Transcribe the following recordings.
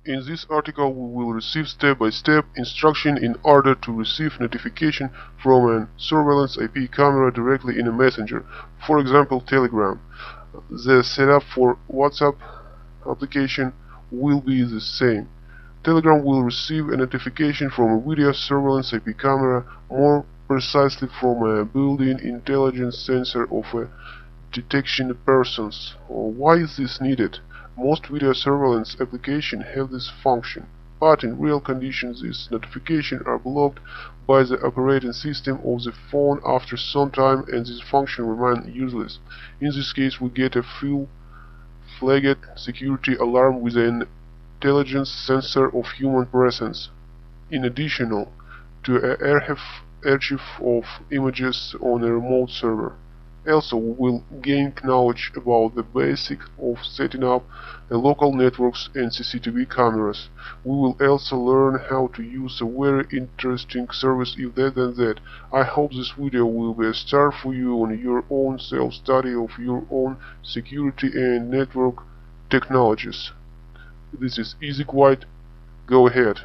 In this article we will receive step-by-step instruction in order to receive notification from a surveillance IP camera directly in a messenger, for example Telegram. The setup for WhatsApp application will be the same. Telegram will receive a notification from a video surveillance IP camera, more precisely from a built-in intelligence sensor of a detection of persons. Why is this needed? Most video surveillance applications have this function, but in real conditions these notifications are blocked by the operating system of the phone after some time and this function remains useless. In this case we get a full-flagged security alarm with an intelligence sensor of human presence, in addition to an archive of images on a remote server. Also, we will gain knowledge about the basics of setting up local networks and CCTV cameras. We will also learn how to use a very interesting service if that and that. I hope this video will be a start for you on your own self-study of your own security and network technologies. This is easy quite. Go ahead.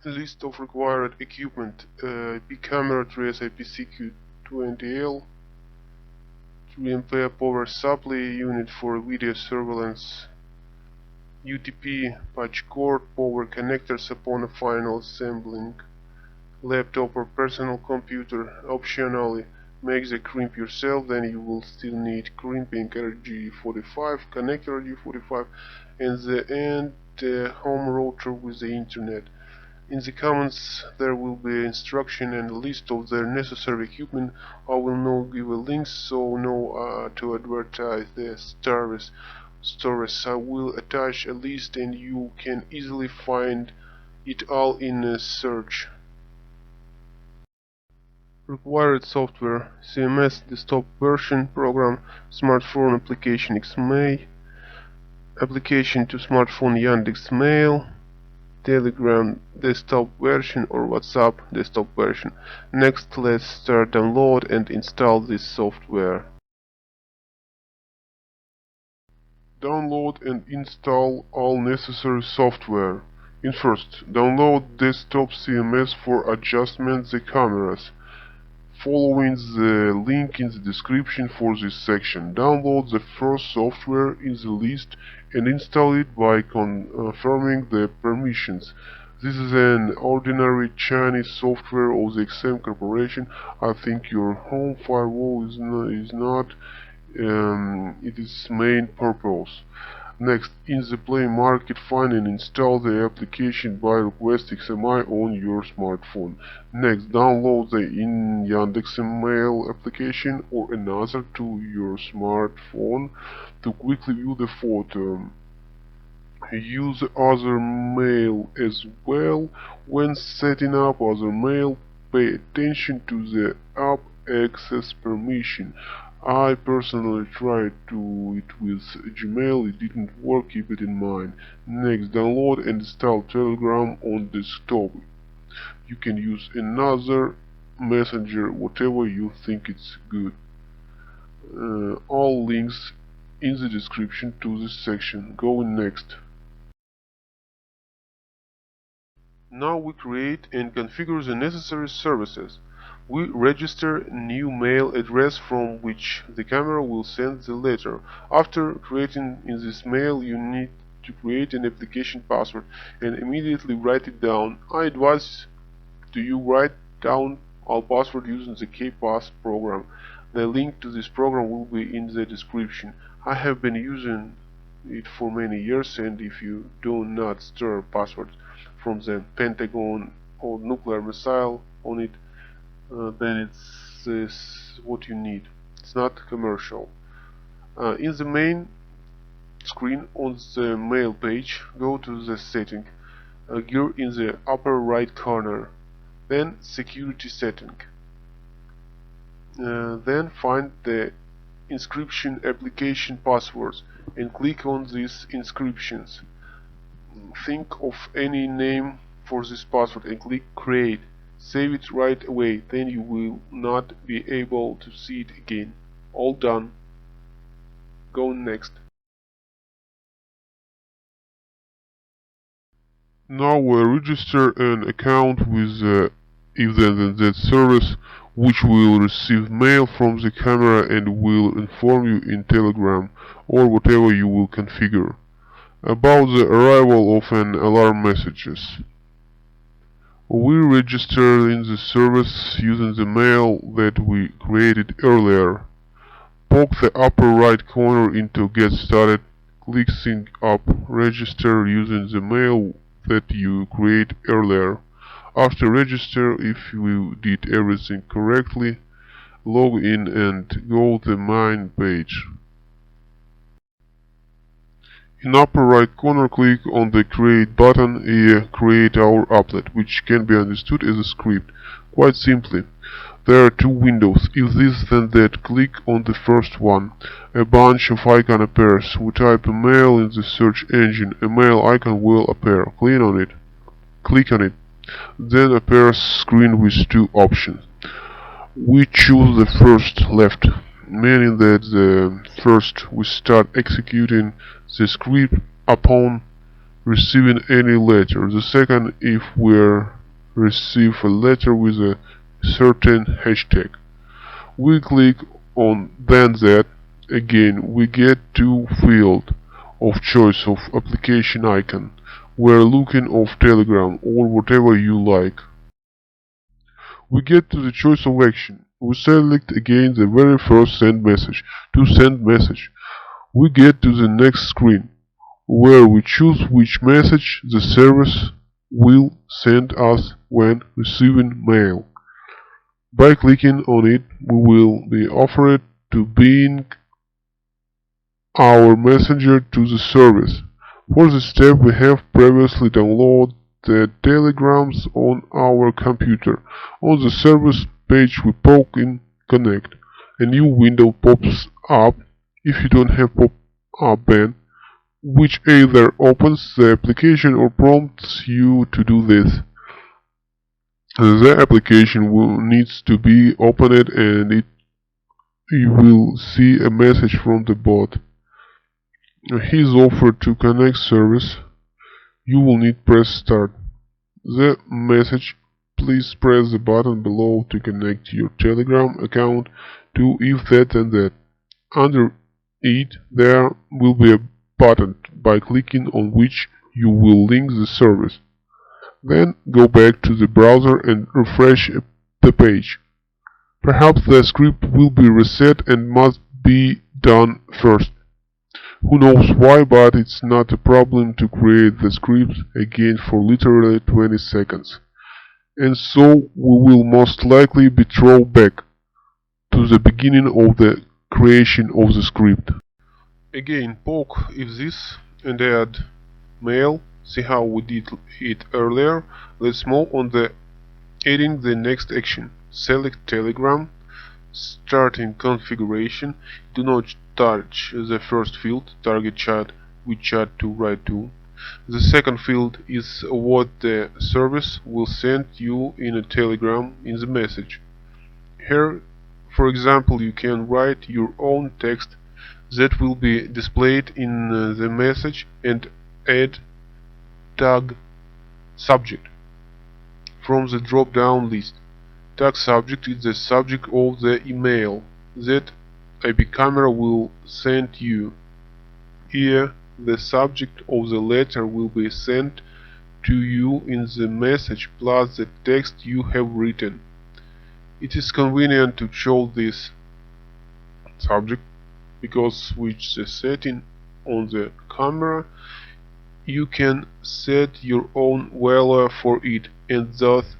List of required equipment: IPcamera trace IPCQ20L, 3A power supply unit for video surveillance, UTP patch cord, power connectors upon final assembling, laptop or personal computer. Optionally, make the crimp yourself, then you will still need crimping RG45, connector RG45, and the home router with the internet. In the comments there will be instruction and a list of the necessary equipment. I will not give a link so no to advertise the stores. I will attach a list and you can easily find it all in a search. Required software: CMS desktop version, program, smartphone application XMA, application to smartphone Yandex.Mail, Telegram desktop version or WhatsApp desktop version. Next, let's start download and install this software. Download and install all necessary software. In first, download desktop CMS for adjustment the cameras. Following the link in the description for this section. Download the first software in the list and install it by confirming the permissions. This is an ordinary Chinese software of the XM Corporation. I think your home firewall is not its main purpose. Next, in the Play Market, find and install the application by request XMI on your smartphone. Next, download the Yandex.Mail application or another to your smartphone to quickly view the photo. Use other mail as well. When setting up other mail, pay attention to the app access permission. I personally tried it with Gmail, it didn't work, keep it in mind. Next, download and install Telegram on desktop. You can use another messenger, whatever you think it's good. All links in the description to this section. Go next. Now we create and configure the necessary services. We register a new mail address from which the camera will send the letter. After creating in this mail, you need to create an application password and immediately write it down. I advise you write down all password using the KPass program. The link to this program will be in the description. I have been using it for many years, and if you do not store passwords from the Pentagon or nuclear missile on it, then it's what you need. It's not commercial. In the main screen on the mail page, go to the setting gear in the upper right corner, then security setting. Then find the inscription application passwords and click on these inscriptions. Think of any name for this password and click create. Save it right away, then you will not be able to see it again. All done. Go next. Now we'll register an account with if then that service, which will receive mail from the camera and will inform you in Telegram or whatever you will configure about the arrival of an alarm messages. We register in the service using the mail that we created earlier. Poke the upper right corner into Get Started, click Sync Up, register using the mail that you created earlier. After register, if you did everything correctly, log in and go to the main page. In upper right corner, click on the Create button here, create our applet, which can be understood as a script. Quite simply, there are two windows. If this then that, click on the first one. A bunch of icon appears. We type a mail in the search engine. A mail icon will appear. Click on it. Then appears screen with two options. We choose the first left, meaning that the first we start executing the script upon receiving any letter. The second if we receive a letter with a certain hashtag. We click on then that. Again we get two fields of choice of application icon. We're looking of Telegram or whatever you like. We get to the choice of action. We select again the very first send message. To send message, we get to the next screen, where we choose which message the service will send us when receiving mail. By clicking on it, we will be offered to being our messenger to the service. For this step, we have previously downloaded the telegrams on our computer. On the service page we poke in Connect. A new window pops up if you don't have pop-up ban, which either opens the application or prompts you to do this. The application needs to be opened and you will see a message from the bot. He is offered to connect service. You will need press start. The message, please press the button below to connect your Telegram account to if that and that. Under it there will be a button by clicking on which you will link the service. Then go back to the browser and refresh the page. Perhaps the script will be reset and must be done first. Who knows why, but it's not a problem to create the script again for literally 20 seconds. And so we will most likely be thrown back to the beginning of the creation of the script. Again, poke if this and add mail. See how we did it earlier. Let's move on the adding the next action. Select Telegram. Starting configuration. Do not touch the first field, target chat with chat to write to. The second field is what the service will send you in a Telegram in the message. Here, for example, you can write your own text that will be displayed in the message and add tag subject from the drop-down list. Tag subject is the subject of the email that IPcamera will send you. Here, the subject of the letter will be sent to you in the message plus the text you have written. It is convenient to show this subject because with the setting on the camera you can set your own value for it and thus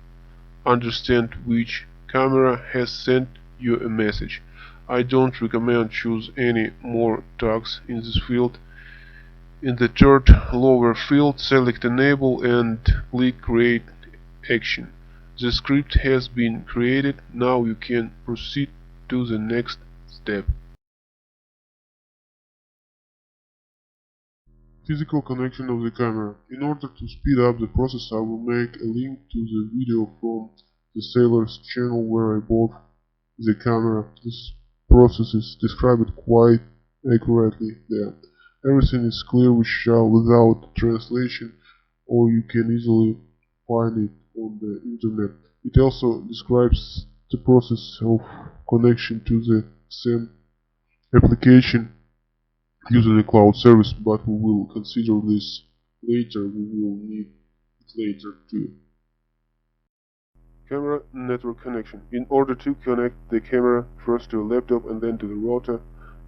understand which camera has sent you a message. I don't recommend choose any more tags in this field. In the third lower field, select Enable and click Create Action. The script has been created. Now you can proceed to the next step. Physical connection of the camera. In order to speed up the process, I will make a link to the video from the seller's channel where I bought the camera. This process is described quite accurately there. Everything is clear without translation or you can easily find it on the internet. It also describes the process of connection to the same application using a cloud service, but we will consider this later. We will need it later too. Camera network connection. In order to connect the camera first to a laptop and then to the router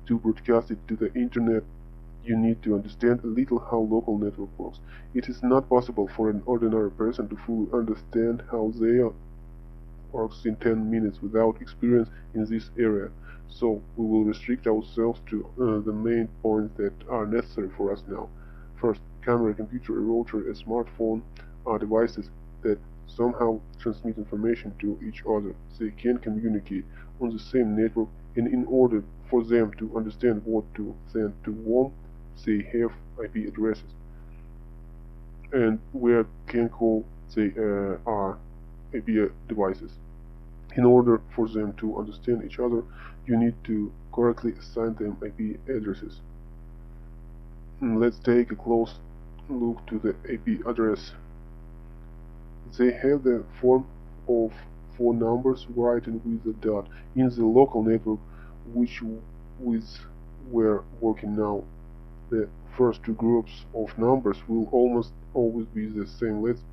to broadcast it to the internet, you need to understand a little how local network works. It is not possible for an ordinary person to fully understand how their works in 10 minutes without experience in this area. So we will restrict ourselves to the main points that are necessary for us now. First, camera, computer, a router, a smartphone are devices that somehow transmit information to each other. They can communicate on the same network, and in order for them to understand what to send to whom, they have IP addresses. And where can call they are IP devices. In order for them to understand each other, you need to correctly assign them IP addresses. Let's take a close look to the IP address. They have the form of four numbers written with a dot. In the local network, which with we're working now, the first two groups of numbers will almost always be the same. Let's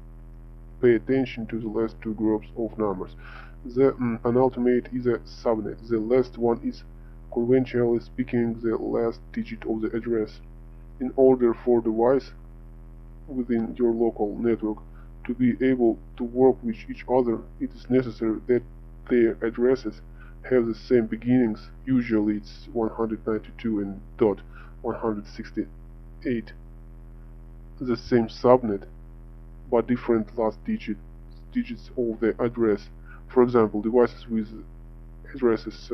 pay attention to the last two groups of numbers. The penultimate is a subnet. The last one is, conventionally speaking, the last digit of the address. In order for device within your local network to be able to work with each other, it is necessary that their addresses have the same beginnings. Usually it's 192 and dot 168. The same subnet, but different last digits of the address. For example, devices with addresses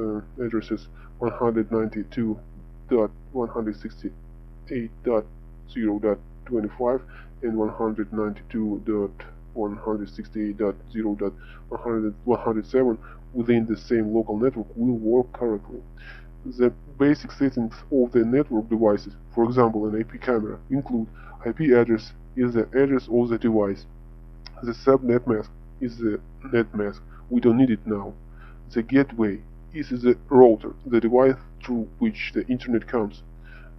192.168.0.25 and 192.168.0.107 within the same local network will work correctly. The basic settings of the network devices, for example an IP camera, include IP address is the address of the device. The subnet mask is the net mask. We don't need it now. The gateway is the router, the device through which the internet comes.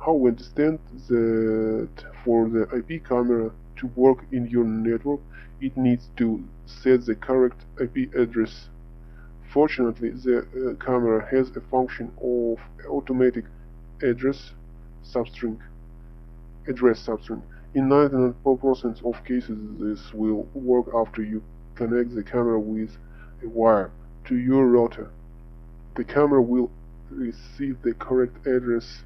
How we understand that for the IP camera to work in your network, it needs to set the correct IP address. Fortunately, the camera has a function of automatic address substring. In 99% of cases, this will work after you connect the camera with a wire to your router. The camera will receive the correct address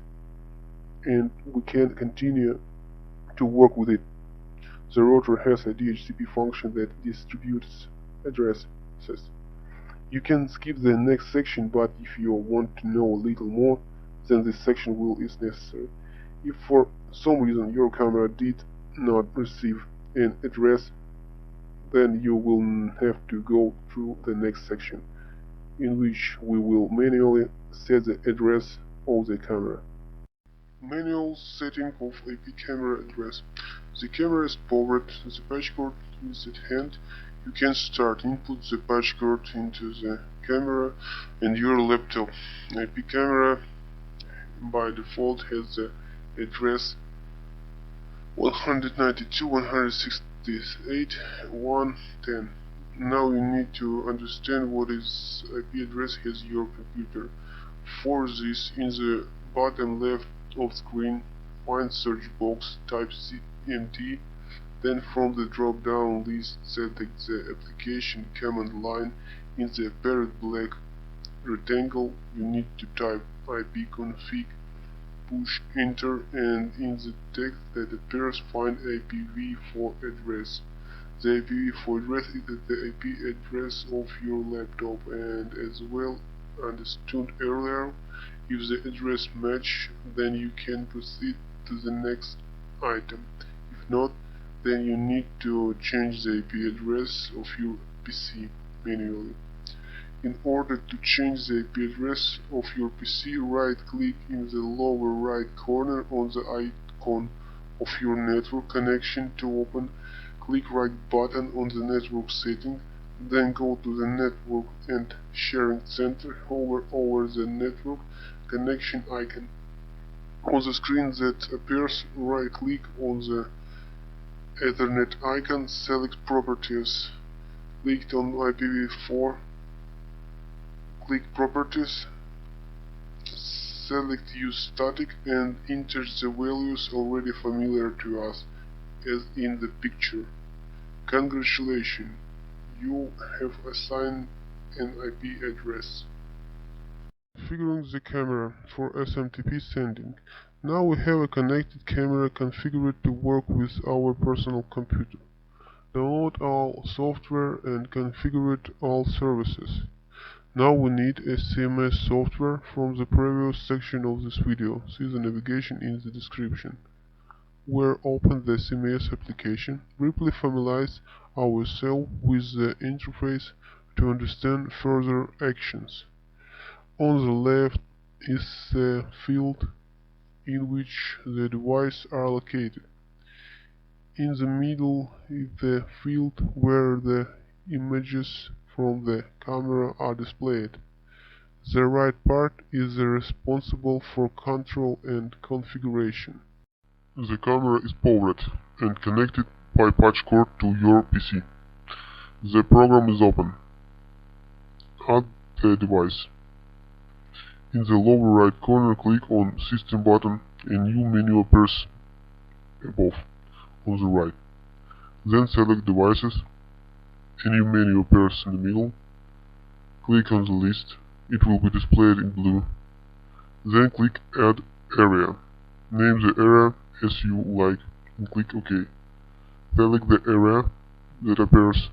and we can continue to work with it. The router has a DHCP function that distributes addresses. You can skip the next section, but if you want to know a little more, then this section is necessary. If for some reason your camera did not receive an address, then you will have to go through the next section, in which we will manually set the address of the camera. Manual setting of IP camera address. The camera is powered, the patch cord is at hand. You can start input the patch cord into the camera and your laptop. IP camera by default has the address 192.168.1.10. Now you need to understand what is IP address has your computer. For this, in the bottom left of screen, find search box, type CMD, then from the drop down list select the application command line. In the apparent black rectangle you need to type ipconfig, push enter, and in the text that appears find IPv4 address. The IPv4 address is the IP address of your laptop, and as well understood earlier, if the address match, then you can proceed to the next item. If not, then you need to change the IP address of your PC manually. In order to change the IP address of your PC, right-click in the lower right corner on the icon of your network connection to open. Click right button on the network setting, then go to the network and sharing center, hover over the network connection icon. On the screen that appears, right click on the Ethernet icon, select Properties. Click on IPv4, click Properties, select Use Static and enter the values already familiar to us, as in the picture. Congratulations, you have assigned an IP address. Configuring the camera for SMTP sending. Now we have a connected camera configured to work with our personal computer. Download all software and configure all services. Now we need a CMS software from the previous section of this video. See the navigation in the description. We'll open the CMS application, briefly familiarize ourselves with the interface to understand further actions. On the left is the field in which the devices are located. In the middle is the field where the images from the camera are displayed. The right part is responsible for control and configuration. The camera is powered and connected by patch cord to your PC. The program is open. Add the device. In the lower right corner, click on System button. A new menu appears above on the right. Then select Devices. A new menu appears in the middle. Click on the list. It will be displayed in blue. Then click Add Area. Name the area as you like and click OK. Select the area that appears.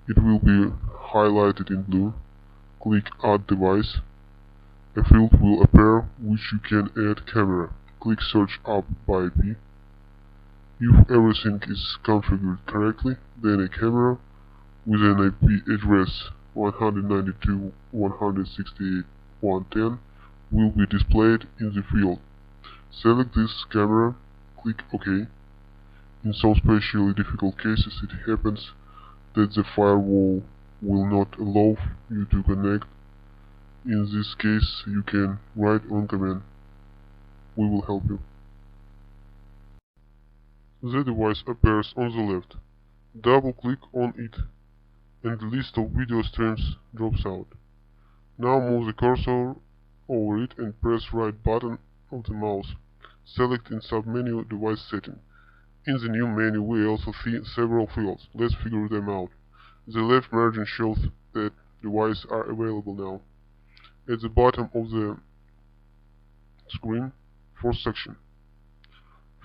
It will be highlighted in blue. Click Add Device. A field will appear which you can add camera. Click Search up by IP. If everything is configured correctly, then a camera with an IP address 192.168.110 will be displayed in the field. Select this camera, click OK. In some especially difficult cases it happens that the firewall will not allow you to connect. In this case you can write on command. We will help you. The device appears on the left. Double click on it and the list of video streams drops out. Now move the cursor over it and press right button of the mouse. Select in submenu Device Setting. In the new menu we also see several fields. Let's figure them out. The left margin shows that devices are available now. At the bottom of the screen, 4 sections.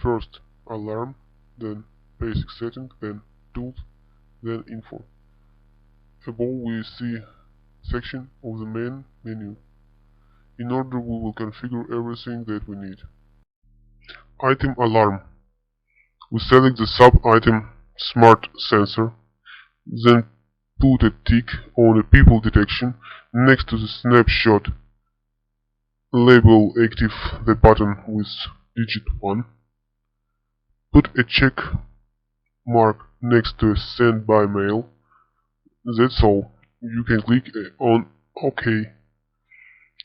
First, Alarm, then Basic Setting, then Tools, then Info. Above we see section of the main menu. In order we will configure everything that we need. Item Alarm. We select the sub-item Smart Sensor, then put a tick on a people detection next to the snapshot. Label active the button with digit 1. Put a check mark next to Send by Mail. That's all. You can click on OK.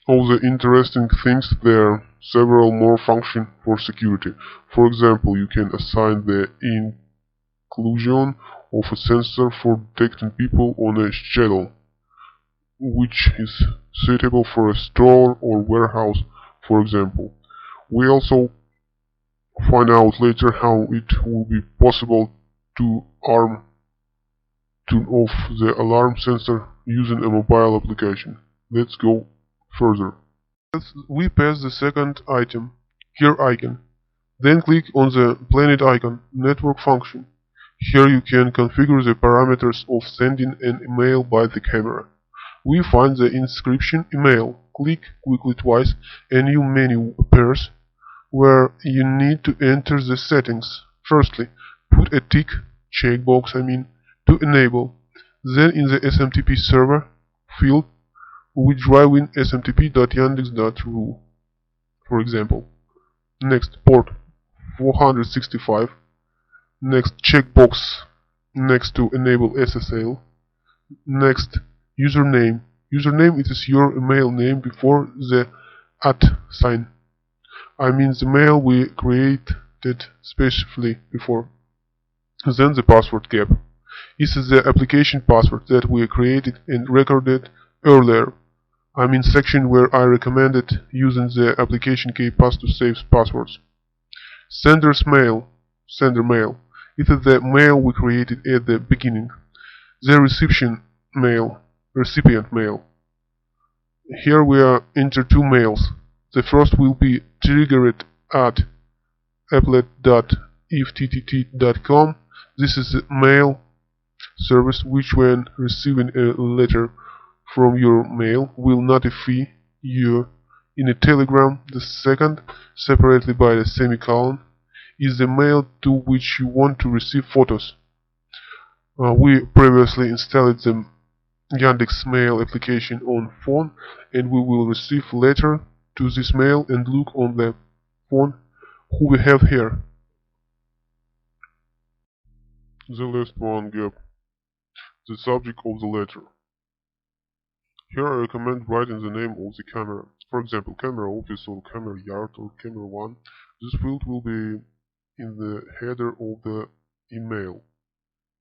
All the interesting things, there are several more functions for security. For example, you can assign the inclusion of a sensor for detecting people on a schedule, which is suitable for a store or warehouse, for example. We also find out later how it will be possible to turn off the alarm sensor using a mobile application. Let's go further. We pass the second item, Here icon. Then click on the planet icon, Network function. Here you can configure the parameters of sending an email by the camera. We find the inscription email. Click quickly twice, a new menu appears where you need to enter the settings. Firstly, put a tick, checkbox to enable. Then in the SMTP server field, we drive in smtp.yandex.ru, for example. Next, port 465. Next, checkbox next to enable SSL. Next, username. Username, it is your email name before the @ sign. I mean the mail we created specifically before. Then the password gap. This is the application password that we created and recorded earlier. I mean section where I recommended using the application key pass to save passwords. Sender's mail. Sender mail. It is the mail we created at the beginning. The recipient mail. Here we are enter two mails. The first will be triggered at applet.fttt.com. This is a mail service which, when receiving a letter from your mail, will notify you in a telegram. The second, separately by the semicolon, is the mail to which you want to receive photos. We previously installed the Yandex Mail application on phone, and we will receive letter to this mail and look on the phone who we have here. The last one gap. The subject of the letter. Here I recommend writing the name of the camera. For example, camera office or camera yard or camera one. This field will be in the header of the email.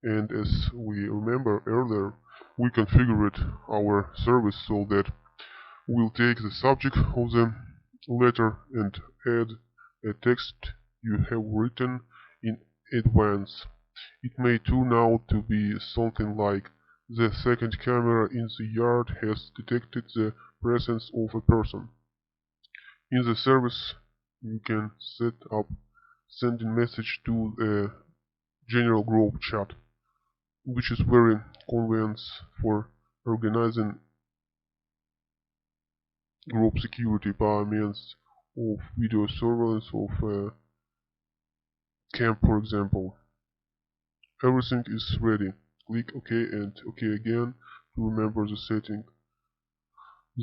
And as we remember earlier, we configured our service so that we'll take the subject of the letter and add a text you have written in advance. It may turn out to be something like, the second camera in the yard has detected the presence of a person. In the service, you can set up sending message to a general group chat, which is very convenient for organizing group security by means of video surveillance of camp, for example. Everything is ready. Click OK and OK again to remember the setting.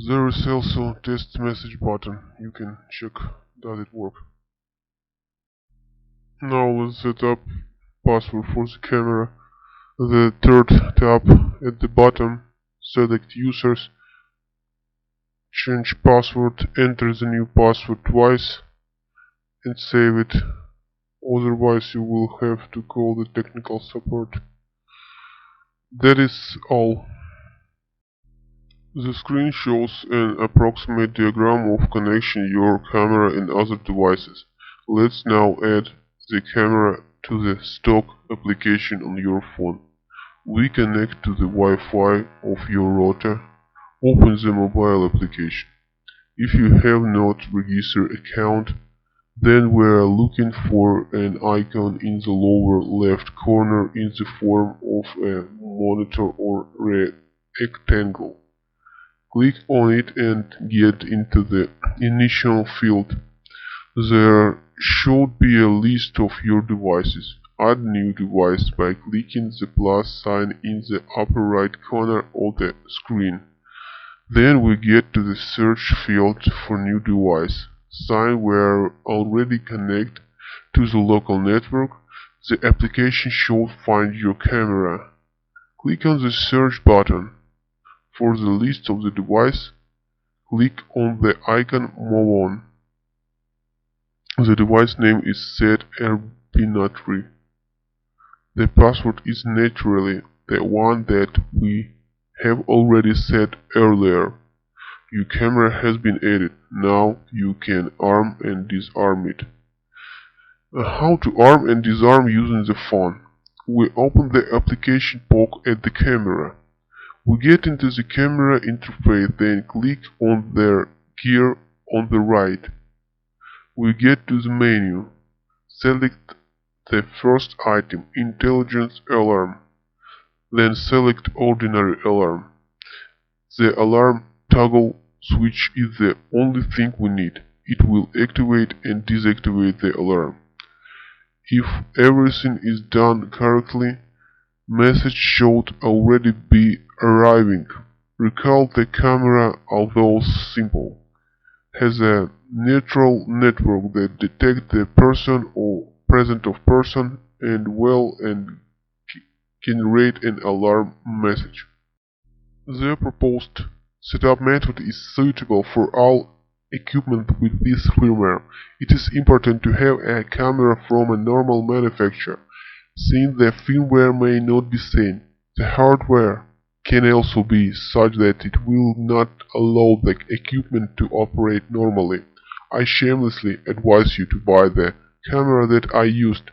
There is also test message button. You can check does it work. Now let's set up password for the camera. The third tab at the bottom, select users, change password, enter the new password twice and save it. Otherwise you will have to call the technical support. That is all. The screen shows an approximate diagram of connection your camera and other devices. Let's now add the camera to the stock application on your phone. We connect to the Wi-Fi of your router. Open the mobile application. If you have not registered an account, then we are looking for an icon in the lower left corner in the form of a monitor or rectangle. Click on it and get into the initial field. There should be a list of your devices. Add new device by clicking the plus sign in the upper right corner of the screen. Then we get to the search field for new device. Sign we are already connected to the local network. The application should find your camera. Click on the search button. For the list of the device, click on the icon Move On. The device name is set arbitrary. The password is naturally the one that we have already set earlier. Your camera has been added. Now you can arm and disarm it. How to arm and disarm using the phone? We open the application POC at the camera. We get into the camera interface, then click on the gear on the right. We get to the menu. Select the first item, Intelligence Alarm. Then select Ordinary Alarm. The alarm toggle switch is the only thing we need. It will activate and deactivate the alarm. If everything is done correctly, message should already be arriving. Recall the camera, although simple, has a neutral network that detects the person or presence of person and generate an alarm message. The proposed setup method is suitable for all equipment with this firmware. It is important to have a camera from a normal manufacturer, since the firmware may not be same. The hardware can also be such that it will not allow the equipment to operate normally. I shamelessly advise you to buy the camera that I used.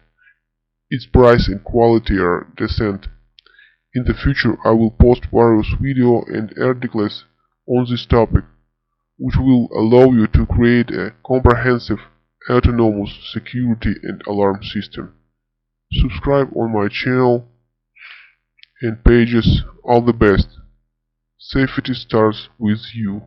Its price and quality are decent. In the future I will post various videos and articles on this topic, which will allow you to create a comprehensive autonomous security and alarm system. Subscribe on my channel and pages. All the best. Safety starts with you.